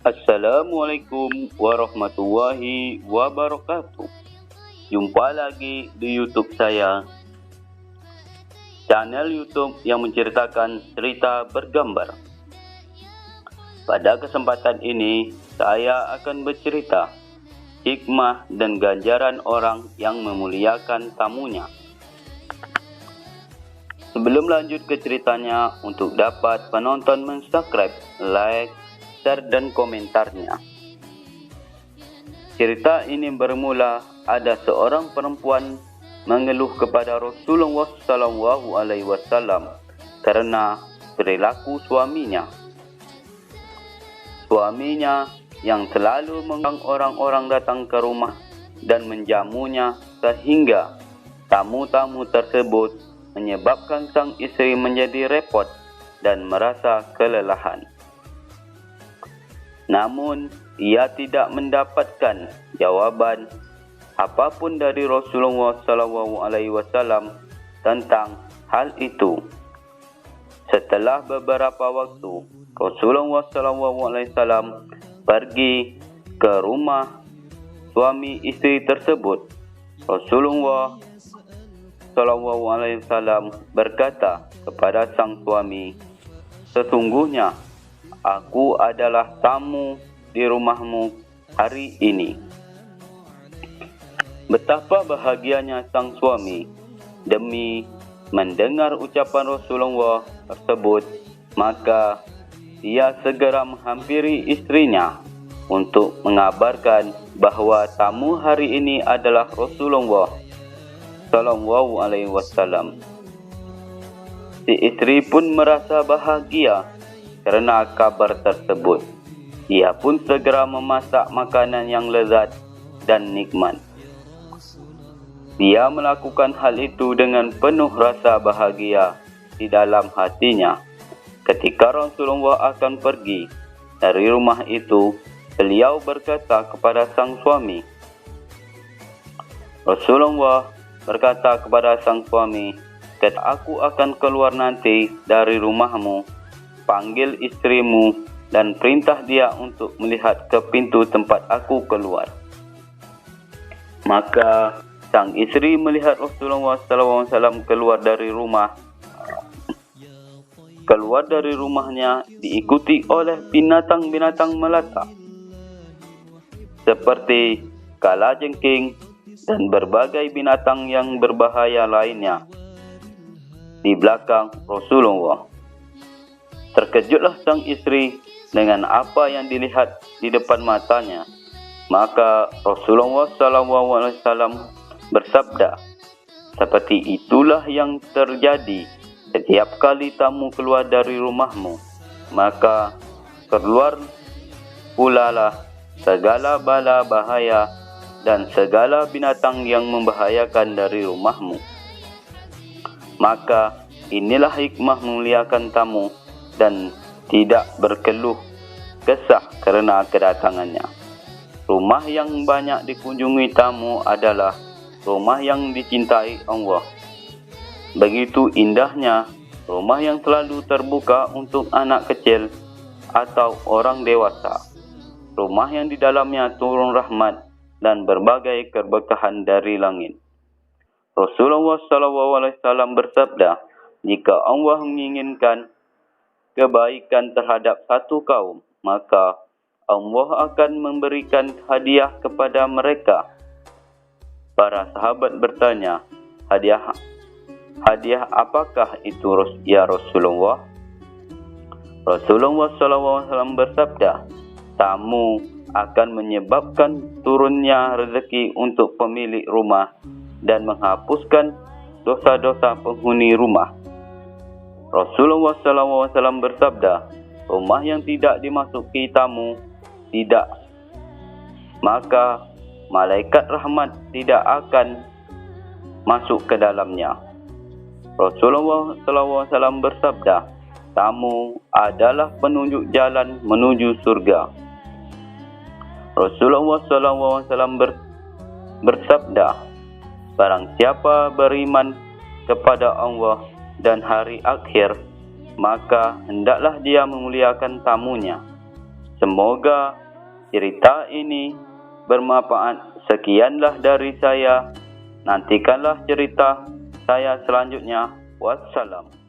Assalamualaikum warahmatullahi wabarakatuh. Jumpa lagi di YouTube saya, channel YouTube yang menceritakan cerita bergambar. Pada kesempatan ini, saya akan bercerita hikmah dan ganjaran orang yang memuliakan tamunya. Sebelum lanjut ke ceritanya, untuk dapat penonton mensubscribe, like, share dan komentarnya. Cerita ini bermula ada seorang perempuan mengeluh kepada Rasulullah SAW karena perilaku suaminya. Suaminya yang selalu mengundang orang-orang datang ke rumah dan menjamunya sehingga tamu-tamu tersebut menyebabkan sang istri menjadi repot dan merasa kelelahan. Namun, ia tidak mendapatkan jawaban apapun dari Rasulullah SAW tentang hal itu. Setelah beberapa waktu, Rasulullah SAW pergi ke rumah suami istri tersebut. Rasulullah SAW berkata kepada sang suami, "Sesungguhnya aku adalah tamu di rumahmu hari ini." Betapa bahagianya sang suami demi mendengar ucapan Rasulullah tersebut, maka ia segera menghampiri istrinya untuk mengabarkan bahawa tamu hari ini adalah Rasulullah SAW. Si istri pun merasa bahagia karena kabar tersebut. Ia pun segera memasak makanan yang lezat dan nikmat. Dia melakukan hal itu dengan penuh rasa bahagia di dalam hatinya. Ketika Rasulullah akan pergi dari rumah itu, beliau berkata kepada sang suami. Rasulullah berkata kepada sang suami, "Aku akan keluar nanti dari rumahmu. Panggil istrimu dan perintah dia untuk melihat ke pintu tempat aku keluar." Maka sang istri melihat Rasulullah SAW keluar dari rumahnya diikuti oleh binatang-binatang melata seperti kalajengking dan berbagai binatang yang berbahaya lainnya di belakang Rasulullah. Terkejutlah sang istri dengan apa yang dilihat di depan matanya. Maka Rasulullah SAW bersabda, "Seperti itulah yang terjadi setiap kali tamu keluar dari rumahmu. Maka keluar pulalah segala bala bahaya dan segala binatang yang membahayakan dari rumahmu." Maka inilah hikmah memuliakan tamu dan tidak berkeluh kesah kerana kedatangannya. Rumah yang banyak dikunjungi tamu adalah rumah yang dicintai Allah. Begitu indahnya rumah yang selalu terbuka untuk anak kecil atau orang dewasa. Rumah yang di dalamnya turun rahmat dan berbagai keberkahan dari langit. Rasulullah SAW bersabda, "Jika Allah menginginkan kebaikan terhadap satu kaum, maka Allah akan memberikan hadiah kepada mereka." Para sahabat bertanya, hadiah apakah itu ya Rasulullah? Rasulullah SAW bersabda, "Tamu akan menyebabkan turunnya rezeki untuk pemilik rumah dan menghapuskan dosa-dosa penghuni rumah." Rasulullah SAW bersabda, "Rumah yang tidak dimasuki tamu tidak, maka malaikat rahmat tidak akan masuk ke dalamnya." Rasulullah SAW bersabda, "Tamu adalah penunjuk jalan menuju surga." Rasulullah SAW bersabda, "Barang siapa beriman kepada Allah dan hari akhir, maka hendaklah dia memuliakan tamunya. Semoga cerita ini bermanfaat. Sekianlah dari saya. Nantikanlah cerita saya selanjutnya. Wassalam.